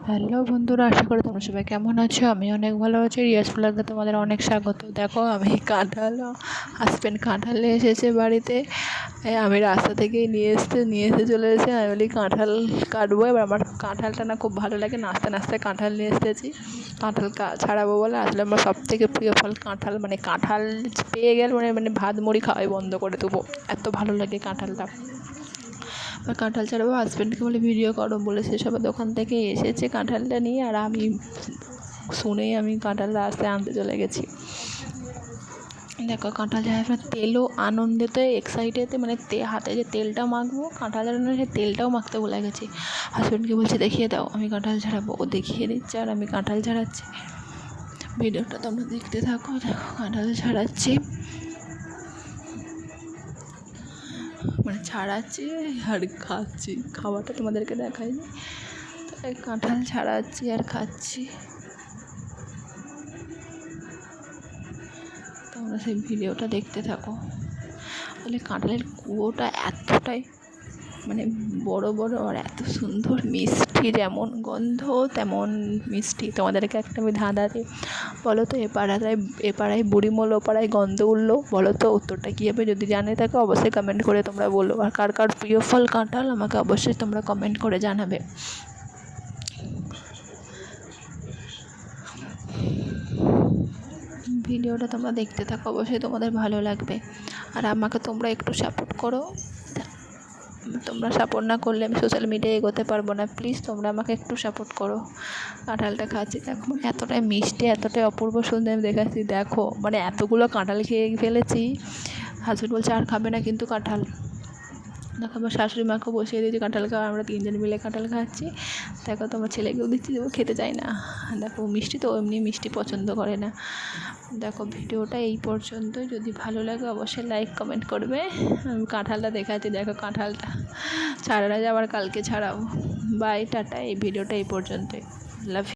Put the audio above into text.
Hello বন্ধুরা, আশা করি তোমরা সবাই কেমন আছো। আমি অনেক ভালো আছি। রিয়াজ ব্লগে তোমাদের অনেক স্বাগত। দেখো, আমি হাজব্যান্ড কাঁঠাল নিয়ে এসেছে বাড়িতে। আমি রাস্তা থেকেই নিয়ে এসে চলে এসেছি। আমি বলি কাঁঠাল কাটবো। এবার আমার কাঁঠালটা না খুব ভালো লাগে, নাচতে নাচতে কাঁঠাল নিয়ে এসেছি। কাঁঠাল ছাড়াবো বলে আসলে আমার সব থেকে প্রিয় ফল কাঁঠাল। মানে কাঁঠাল পেয়ে গেলে মানে ভাত মুড়ি খাওয়াই বন্ধ করে দেবো, এত ভালো লাগে কাঁঠালটা। আর কাঁঠাল ছাড়াবো, হাজব্যান্ডকে বলে ভিডিও করো বলে সেসব দোকান থেকে এসেছে কাঁঠালটা নিয়ে। আর আমি শুনেই আমি কাঁঠালটা আনতে চলে গেছি। দেখো কাঁঠাল ছাড়ার তেলও আনন্দেতে এক্সাইটেতে, মানে হাতে যে তেলটা মাখবো কাঁঠালের সে তেলটাও মাখতে ভুলে গেছি। হাজব্যান্ডকে বলছি দেখিয়ে দাও, আমি কাঁঠাল ছাড়াবো। ও দেখিয়ে দিচ্ছে আর আমি কাঁঠাল ছাড়াচ্ছি। ভিডিওটা তোমরা দেখতে থাকো। দেখো কাঁঠাল ছাড়াচ্ছি, মানে ছাড়াচ্ছি আর খাচ্ছি। খাওয়াটা তোমাদেরকে দেখাইনি, তাই কাঁঠাল ছাড়াচ্ছি আর খাচ্ছি। তোমরা সেই ভিডিওটা দেখতে থাকো। তাহলে কাঁঠালের কুয়োটা এতটাই মানে বড় বড় আর এত সুন্দর মিষ্টি, যেমন গন্ধ তেমন মিষ্টি। তোমাদেরকে একটা আমি ধাঁধা দিই, বলো তো এপাড়ায় বুড়িমল ওপাড়ায় গন্ধ উঠলো, বলো তো উত্তরটা কী হবে? যদি জানে থাকো অবশ্যই কমেন্ট করে তোমরা বলো। আর কার কার প্রিয় ফল কাঁঠাল আমাকে অবশ্যই তোমরা কমেন্ট করে জানাবে। ভিডিওটা তোমরা দেখতে থাকো, অবশ্যই তোমাদের ভালো লাগবে। আর আমাকে তোমরা একটু সাপোর্ট করো। তোমরা সাপোর্ট না করলে আমি সোশ্যাল মিডিয়ায় এগোতে পারবো না। প্লিজ তোমরা আমাকে একটু সাপোর্ট করো। কাঁঠালটা খাচ্ছি, দেখো মানে এতটাই মিষ্টি, এতটাই অপূর্ব সুন্দর আমি দেখাচ্ছি। দেখো মানে এতগুলো কাঁঠাল খেয়ে ফেলেছি। হাজব্যান্ড বলছে আর খাবে না কিন্তু কাঁঠাল। দেখো আমার শাশুড়ি মাকেও বসিয়ে দিয়েছি কাঁঠাল খাওয়া, আমরা তিনজন মিলে কাঁঠাল খাচ্ছি। দেখো তোমার ছেলেকেও দিচ্ছি, ও খেতে চায় না। দেখো মিষ্টি তো এমনি মিষ্টি পছন্দ করে না। দেখো ভিডিওটা এই পর্যন্ত, যদি ভালো লাগে অবশ্যই লাইক কমেন্ট করবে। আমি কাঁঠালটা দেখাচ্ছি, দেখো কাঁঠালটা ছাড়ানো যায়, আবার কালকে ছাড়াবো। By, tata. এই ভিডিওটা এই পর্যন্তই। লাভ।